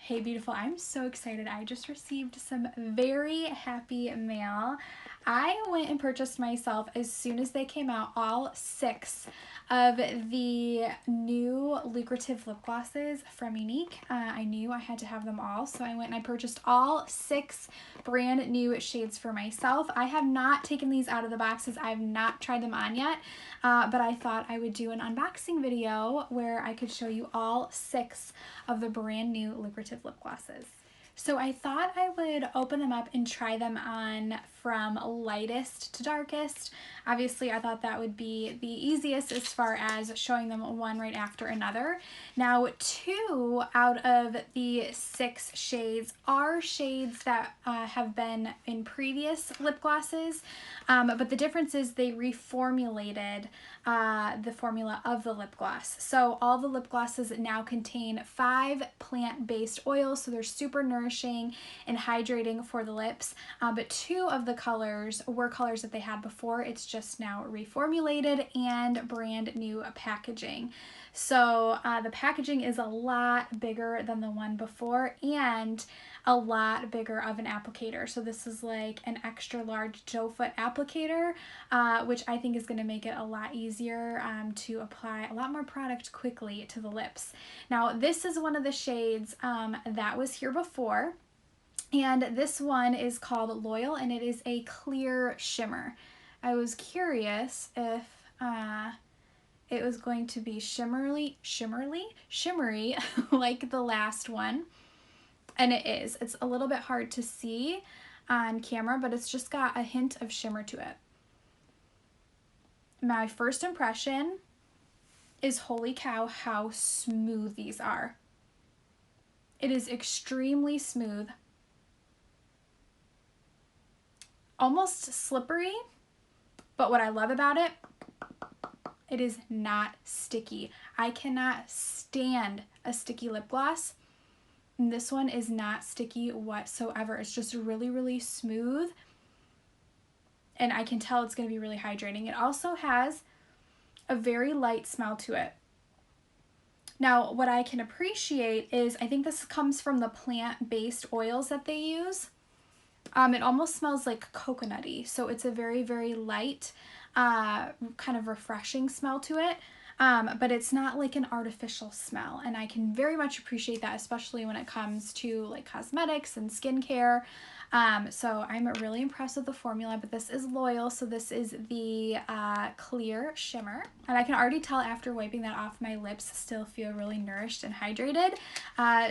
Hey beautiful, I'm so excited. I just received some very happy mail. I went and purchased myself, as soon as they came out, all 6 of the new Lucrative lip glosses from Unique. I knew I had to have them all, so I went and I purchased all 6 brand new shades for myself. I have not taken these out of the boxes. I have not tried them on yet, but I thought I would do an unboxing video where I could show you all 6 of the brand new Lucrative lip glosses. So I thought I would open them up and try them on from lightest to darkest. Obviously, I thought that would be the easiest as far as showing them one right after another. Now, 2 out of the 6 shades are shades that have been in previous lip glosses, but the difference is they reformulated the formula of the lip gloss. So all the lip glosses now contain 5 plant-based oils, so they're super nourishing and hydrating for the lips, but 2 of the colors were colors that they had before. It's just now reformulated and brand new packaging. So the packaging is a lot bigger than the one before and a lot bigger of an applicator. So this is like an extra large doe foot applicator, which I think is going to make it a lot easier to apply a lot more product quickly to the lips. Now this is one of the shades that was here before, and this one is called Loyal, and it is a clear shimmer. I was curious if it was going to be shimmery like the last one, and it is. It's a little bit hard to see on camera, but it's just got a hint of shimmer to it. My first impression is, holy cow, how smooth these are. It is extremely smooth, almost slippery, but what I love about it, it is not sticky. I cannot stand a sticky lip gloss, and this one is not sticky whatsoever. It's just really, really smooth, and I can tell it's going to be really hydrating. It also has a very light smell to it. Now, what I can appreciate is, I think this comes from the plant-based oils that they use. It almost smells like coconutty, so it's a very, very light, kind of refreshing smell to it, but it's not like an artificial smell, and I can very much appreciate that, especially when it comes to like cosmetics and skincare. So I'm really impressed with the formula, but this is Loyal, so this is the clear shimmer, and I can already tell after wiping that off, my lips still feel really nourished and hydrated,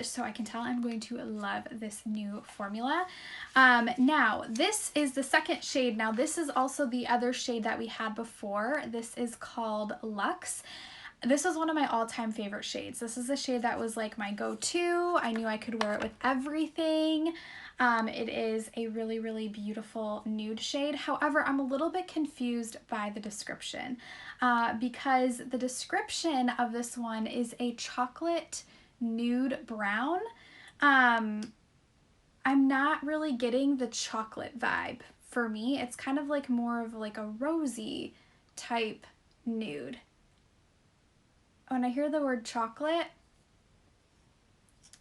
so I can tell I'm going to love this new formula. Now this is the second shade. Now this is also the other shade that we had before. This is called Luxe. This is one of my all-time favorite shades. This is a shade that was like my go-to. I knew I could wear it with everything. It is a really, really beautiful nude shade. However, I'm a little bit confused by the description because the description of this one is a chocolate nude brown. I'm not really getting the chocolate vibe. For me, it's kind of like more of like a rosy type nude. When I hear the word chocolate,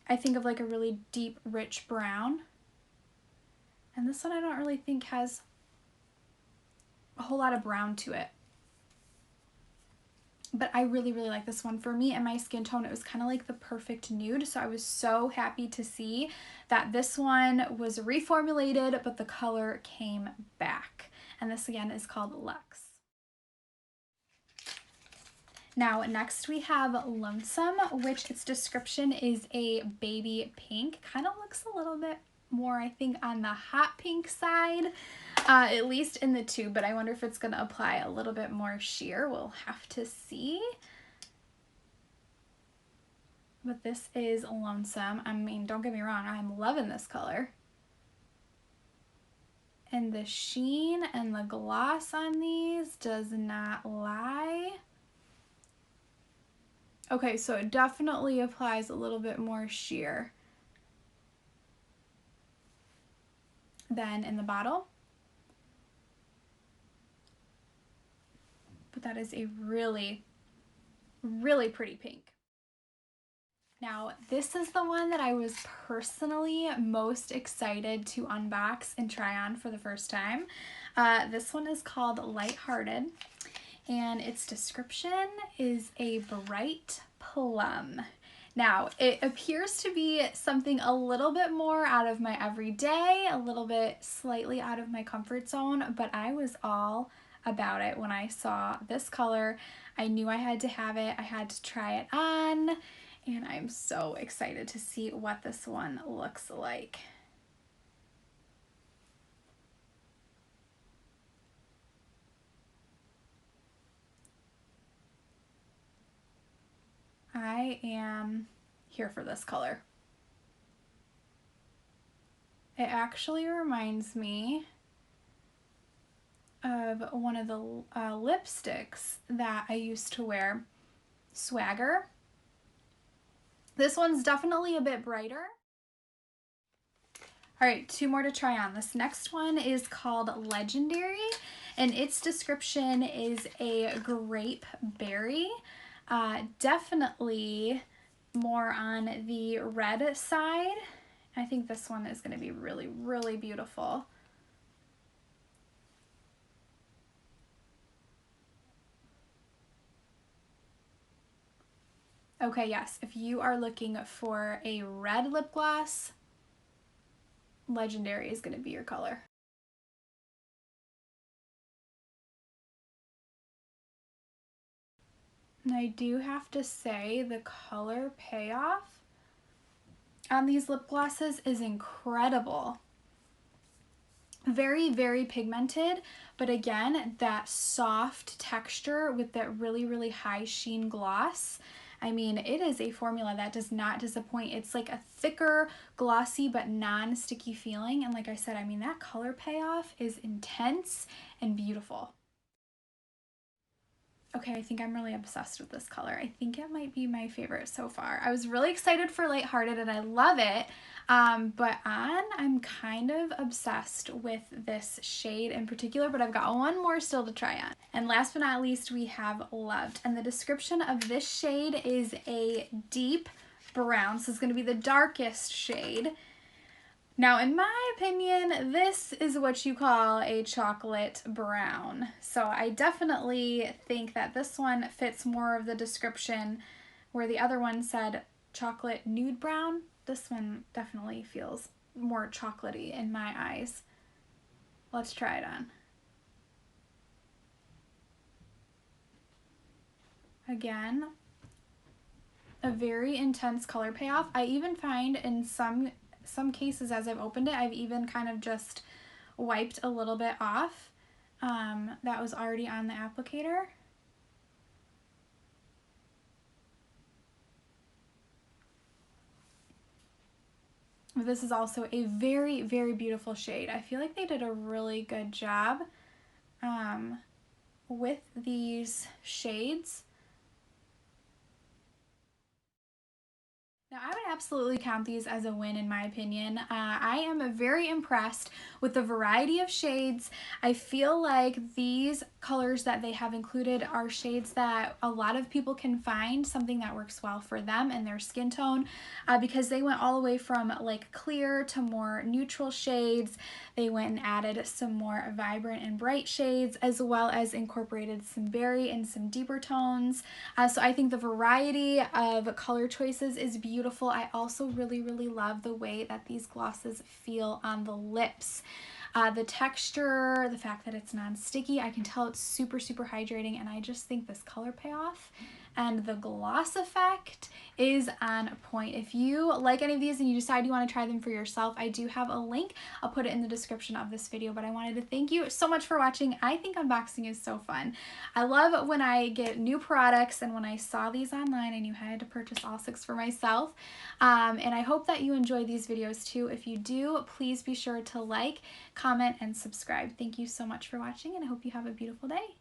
I think of like a really deep, rich brown. And this one I don't really think has a whole lot of brown to it. But I really, really like this one. For me and my skin tone, it was kind of like the perfect nude. So I was so happy to see that this one was reformulated, but the color came back. And this again is called Luxe. Now next we have Lonesome, which its description is a baby pink. Kind of looks a little bit more, I think, on the hot pink side, at least in the tube, but I wonder if it's going to apply a little bit more sheer. We'll have to see. But this is Lonesome. I mean, don't get me wrong, I'm loving this color. And the sheen and the gloss on these does not lie. Okay, so it definitely applies a little bit more sheer than in the bottle. But that is a really, really pretty pink. Now, this is the one that I was personally most excited to unbox and try on for the first time. This one is called Lighthearted, and its description is a bright plum. Now, it appears to be something a little bit more out of my everyday, a little bit slightly out of my comfort zone, but I was all about it when I saw this color. I knew I had to have it. I had to try it on, and I'm so excited to see what this one looks like. I am here for this color. It actually reminds me of one of the lipsticks that I used to wear, Swagger. This one's definitely a bit brighter. All right, 2 more to try on. This next one is called Legendary, and its description is a Grape Berry. Definitely more on the red side. I think this one is going to be really, really beautiful. Okay, yes, if you are looking for a red lip gloss, Legendary is going to be your color. And I do have to say the color payoff on these lip glosses is incredible. Very, very pigmented, but again, that soft texture with that really, really high sheen gloss. I mean, it is a formula that does not disappoint. It's like a thicker, glossy, but non-sticky feeling. And like I said, I mean, that color payoff is intense and beautiful. Okay, I think I'm really obsessed with this color. I think it might be my favorite so far. I was really excited for Lighthearted and I love it, but I'm kind of obsessed with this shade in particular, but I've got one more still to try on. And last but not least, we have Loved. And the description of this shade is a deep brown, so it's going to be the darkest shade. Now, in my opinion, this is what you call a chocolate brown. So I definitely think that this one fits more of the description where the other one said chocolate nude brown. This one definitely feels more chocolatey in my eyes. Let's try it on. Again, a very intense color payoff. I even find in some cases as I've opened it, I've even kind of just wiped a little bit off that was already on the applicator. This is also a very, very beautiful shade. I feel like they did a really good job with these shades. Now, I would absolutely count these as a win in my opinion. I am very impressed with the variety of shades. I feel like these colors that they have included are shades that a lot of people can find something that works well for them and their skin tone because they went all the way from like clear to more neutral shades. They went and added some more vibrant and bright shades as well as incorporated some berry and some deeper tones. So I think the variety of color choices is beautiful. I also really, really love the way that these glosses feel on the lips. The texture, the fact that it's non-sticky, I can tell it's super, super hydrating, and I just think this color payoff and the gloss effect is on point. If you like any of these and you decide you want to try them for yourself, I do have a link. I'll put it in the description of this video, but I wanted to thank you so much for watching. I think unboxing is so fun. I love when I get new products, and when I saw these online, I knew I had to purchase all 6 for myself. And I hope that you enjoy these videos too. If you do, please be sure to like, comment, and subscribe. Thank you so much for watching, and I hope you have a beautiful day.